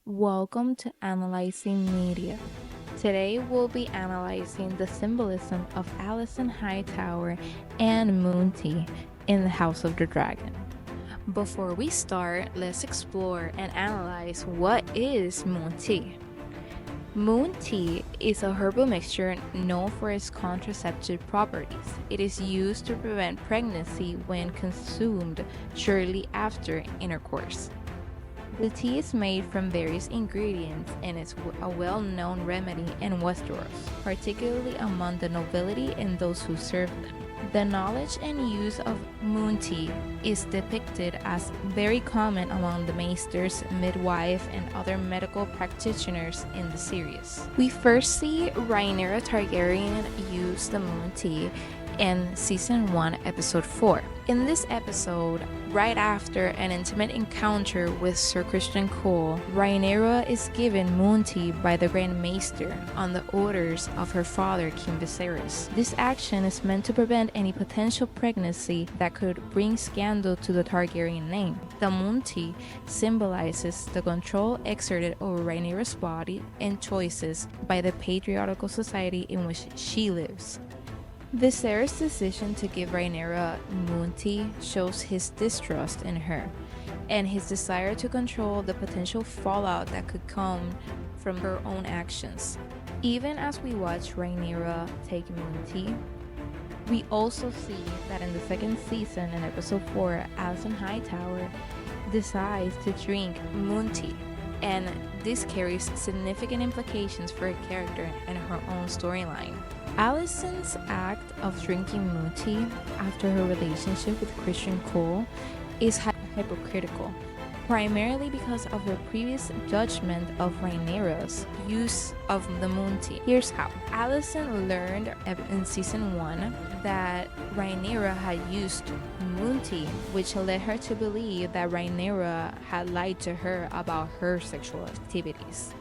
Welcome to Analyzing Media. Today we'll be analyzing the symbolism of Alicent Hightower and Moon Tea in the House of the Dragon. Before we start, let's explore and analyze what is Moon Tea. Moon tea is a herbal mixture known for its contraceptive properties. It is used to prevent pregnancy when consumed shortly after intercourse. The tea is made from various ingredients and is a well-known remedy in Westeros, particularly among the nobility and those who serve them. The knowledge and use of moon tea is depicted as very common among the maesters, midwife, and other medical practitioners in the series. We first see Rhaenyra Targaryen use the moon tea in Season 1, Episode 4. In this episode, right after an intimate encounter with Sir Christian Cole, Rhaenyra is given moon tea by the Grand Maester on the orders of her father, King Viserys. This action is meant to prevent any potential pregnancy that could bring scandal to the Targaryen name. The moon tea symbolizes the control exerted over Rhaenyra's body and choices by the patriarchal society in which she lives. Viserys' decision to give Rhaenyra moon tea shows his distrust in her and his desire to control the potential fallout that could come from her own actions. Even as we watch Rhaenyra take moon tea, we also see that in the second season, in episode 4, Alicent Hightower decides to drink moon tea, and this carries significant implications for her character and her own storyline. Alicent's act of drinking moon tea after her relationship with Christian Cole is hypocritical, primarily because of her previous judgment of Rhaenyra's use of the moon tea. Here's how. Alicent learned in Season 1 that Rhaenyra had used moon tea, which led her to believe that Rhaenyra had lied to her about her sexual activities.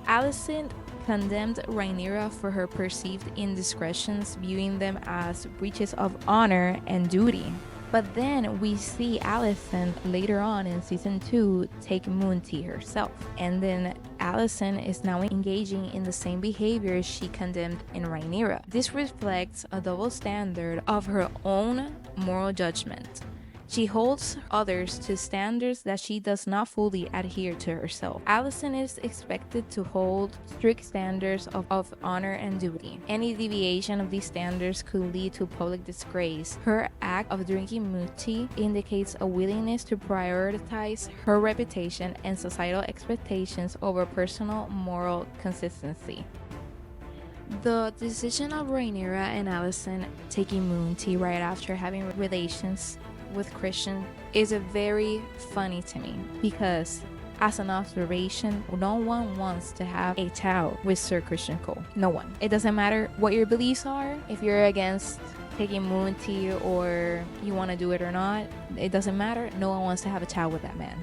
Alicent condemned Rhaenyra for her perceived indiscretions, viewing them as breaches of honor and duty. But then we see Alicent later on in Season 2 take moon tea herself. And then Alicent is now engaging in the same behavior she condemned in Rhaenyra. This reflects a double standard of her own moral judgment. She holds others to standards that she does not fully adhere to herself. Alicent is expected to hold strict standards of honor and duty. Any deviation of these standards could lead to public disgrace. Her act of drinking moon tea indicates a willingness to prioritize her reputation and societal expectations over personal moral consistency. The decision of Rhaenyra and Alicent taking moon tea right after having relations with Christian is a very funny to me, because as an observation, no one wants to have a child with Sir Christian Cole. No one. It doesn't matter what your beliefs are, if you're against taking moon tea or you want to do it or not, it doesn't matter. No one wants to have a child with that man.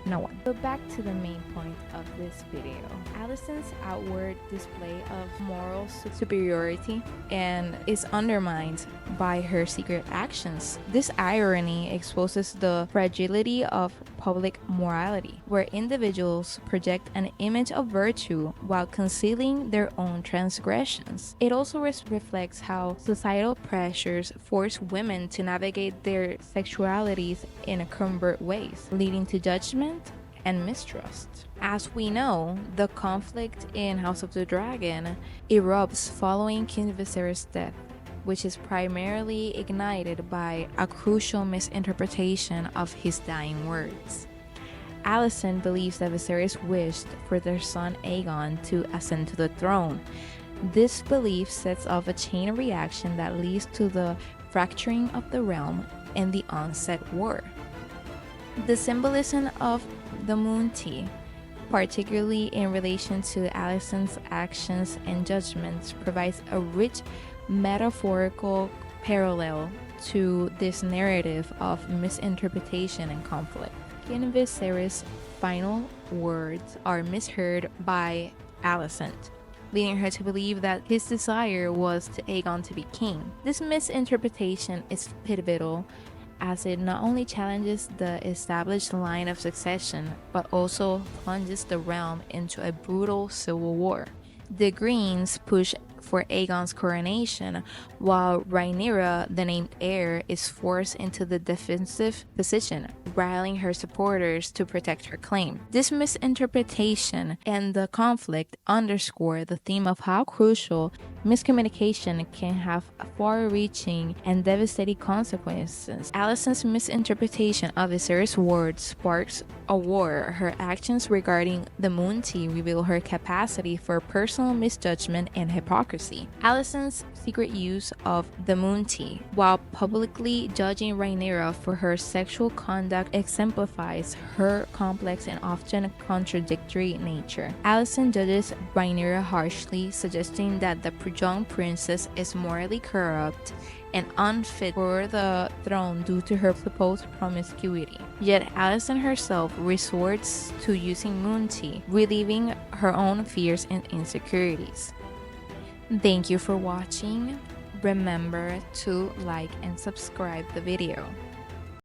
No one. But back to the main point of this video. Alicent's outward display of moral superiority and is undermined by her secret actions. This irony exposes the fragility of public morality, where individuals project an image of virtue while concealing their own transgressions. It also reflects how societal pressures force women to navigate their sexualities in covert ways, leading to judgment and mistrust. As we know, the conflict in House of the Dragon erupts following King Viserys' death, which is primarily ignited by a crucial misinterpretation of his dying words. Alicent believes that Viserys wished for their son Aegon to ascend to the throne. This belief sets off a chain of reaction that leads to the fracturing of the realm and the onset war. The symbolism of the moon tea, particularly in relation to Alicent's actions and judgments, provides a rich metaphorical parallel to this narrative of misinterpretation and conflict. King Viserys' final words are misheard by Alicent, leading her to believe that his desire was to Aegon to be king. This misinterpretation is pivotal as it not only challenges the established line of succession, but also plunges the realm into a brutal civil war. The Greens push for Aegon's coronation, while Rhaenyra, the named heir, is forced into the defensive position, rallying her supporters to protect her claim. This misinterpretation and the conflict underscore the theme of how crucial miscommunication can have far-reaching and devastating consequences. Alicent's misinterpretation of Viserys' words sparks a war. Her actions regarding the Moon Tea reveal her capacity for personal misjudgment and hypocrisy. Alicent's secret use of the Moon Tea, while publicly judging Rhaenyra for her sexual conduct, exemplifies her complex and often contradictory nature. Alicent judges Rhaenyra harshly, suggesting that the young princess is morally corrupt and unfit for the throne due to her supposed promiscuity. Yet Alicent herself resorts to using moon tea, relieving her own fears and insecurities. Thank you for watching. Remember to like and subscribe the video.